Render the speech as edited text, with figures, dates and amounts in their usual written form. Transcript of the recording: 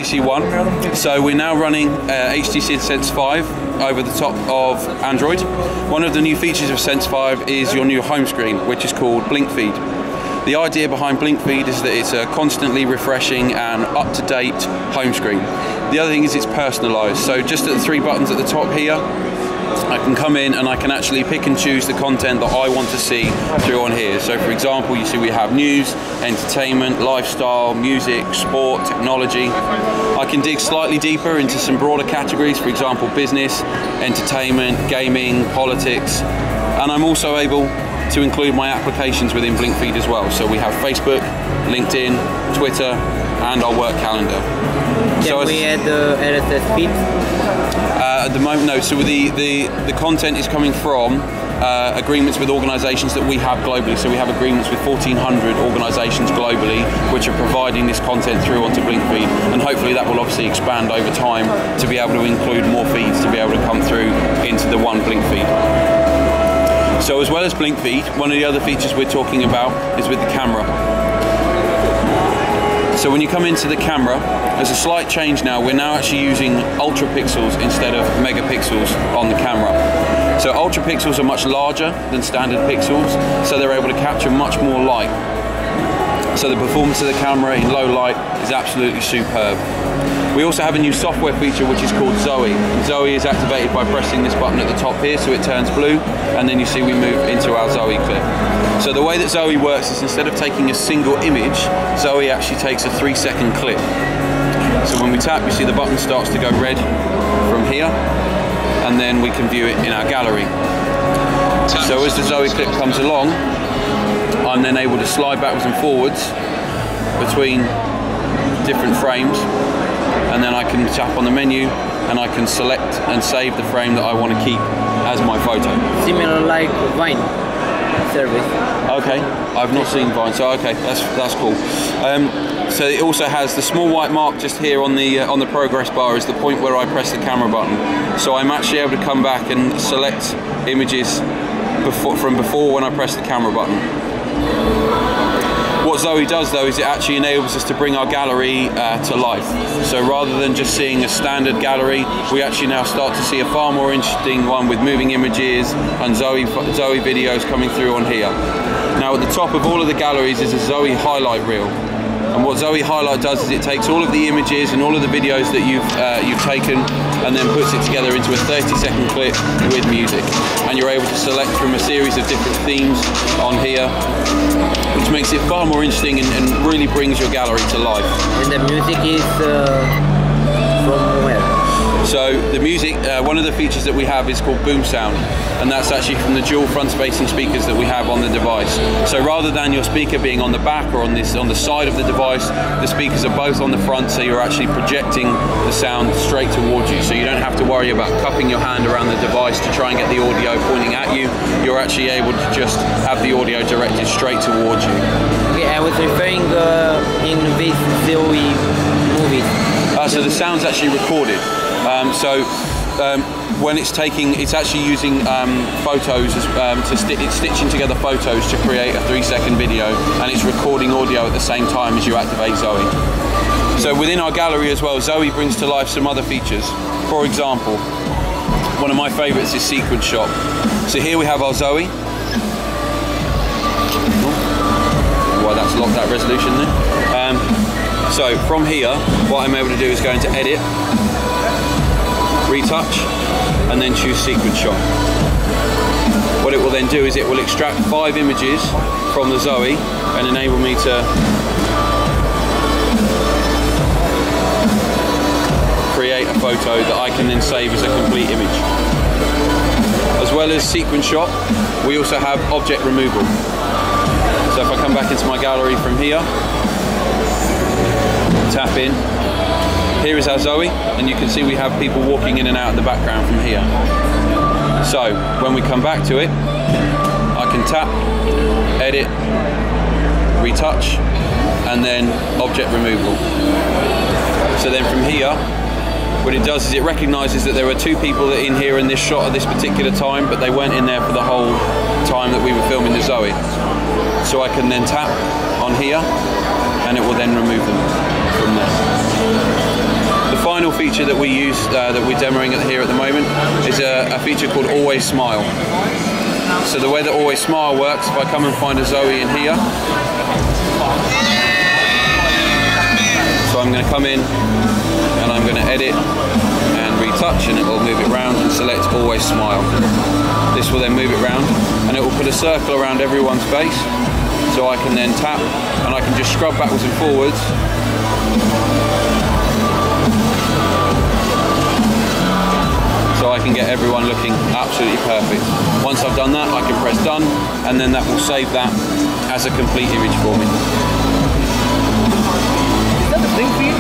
HTC One. So we're now running HTC Sense 5 over the top of Android. One of the new features of Sense 5 is your new home screen, which is called Blink Feed. The idea behind Blink Feed is that it's a constantly refreshing and up-to-date home screen. The other thing is it's personalised. So just at the three buttons at the top here, I can come in and I can actually pick and choose the content that I want to see through on here. So for example, you see we have news, entertainment, lifestyle, music, sport, technology. I can dig slightly deeper into some broader categories, for example, business, entertainment, gaming, politics, and I'm also able to include my applications within Blink Feed as well. So we have Facebook, LinkedIn, Twitter, and our work calendar. Can we add the RSS feed? At the moment, no. So the content is coming from agreements with organisations that we have globally. So we have agreements with 1,400 organisations globally, which are providing this content through onto Blink Feed, and hopefully that will obviously expand over time to be able to include more feeds to be able to come through into the one Blink Feed. So as well as Blink Feed, one of the other features we're talking about is with the camera. So when you come into the camera, there's a slight change now. We're now actually using ultra pixels instead of megapixels on the camera. So ultra pixels are much larger than standard pixels, so they're able to capture much more light. So the performance of the camera in low light is absolutely superb. We also have a new software feature which is called Zoe. Zoe is activated by pressing this button at the top here, so it turns blue, and then you see we move into our Zoe clip. So the way that Zoe works is instead of taking a single image, Zoe actually takes a 3-second clip. So when we tap, you see the button starts to go red from here, and then we can view it in our gallery. So as the Zoe clip comes along, I'm then able to slide backwards and forwards between different frames, and then I can tap on the menu and I can select and save the frame that I want to keep as my photo. Similar like Vine service. Okay, I've not seen Vine, so okay, that's cool. So it also has the small white mark just here on the progress bar is the point where I press the camera button. So I'm actually able to come back and select images from before when I press the camera button. What Zoe does though is it actually enables us to bring our gallery to life. So rather than just seeing a standard gallery, we actually now start to see a far more interesting one with moving images and Zoe videos coming through on here. Now at the top of all of the galleries is a Zoe highlight reel. And what Zoe Highlight does is it takes all of the images and all of the videos that you've taken and then puts it together into a 30-second clip with music. And you're able to select from a series of different themes on here, which makes it far more interesting and really brings your gallery to life. And the music is from where? So the music, one of the features that we have is called Boom Sound, and that's actually from the dual front-facing speakers that we have on the device. So rather than your speaker being on the back or on the side of the device, the speakers are both on the front, so you're actually projecting the sound straight towards you. So you don't have to worry about cupping your hand around the device to try and get the audio pointing at you. You're actually able to just have the audio directed straight towards you. Okay, I was referring in this Zoe movie. So the sound's actually recorded. When it's actually using photos, it's stitching together photos to create a 3-second video, and it's recording audio at the same time as you activate Zoe. So within our gallery as well, Zoe brings to life some other features. For example, one of my favorites is sequence shot. So here we have our Zoe. Well, that's locked that resolution there. So from here, what I'm able to do is go into Edit, Retouch, and then choose Sequence Shot. What it will then do is it will extract 5 images from the Zoe and enable me to create a photo that I can then save as a complete image. As well as Sequence Shot, we also have object removal. So if I come back into my gallery from here, tap in, here is our Zoe, and you can see we have people walking in and out of the background from here. So when we come back to it, I can tap, edit, retouch, and then object removal. So then from here, what it does is it recognises that there were 2 people in here in this shot at this particular time, but they weren't in there for the whole time that we were filming the Zoe. So I can then tap on here, and it will then remove them from there. feature that we use, that we're demoing here at the moment, is a feature called Always Smile. So the way that Always Smile works, if I come and find a Zoe in here, so I'm going to come in and I'm going to edit and retouch, and it will move it round and select Always Smile. This will then move it round and it will put a circle around everyone's face, so I can then tap and I can just scrub backwards and forwards. So I can get everyone looking absolutely perfect. Once I've done that, I can press done, and then that will save that as a complete image for me. Is that the thing for you?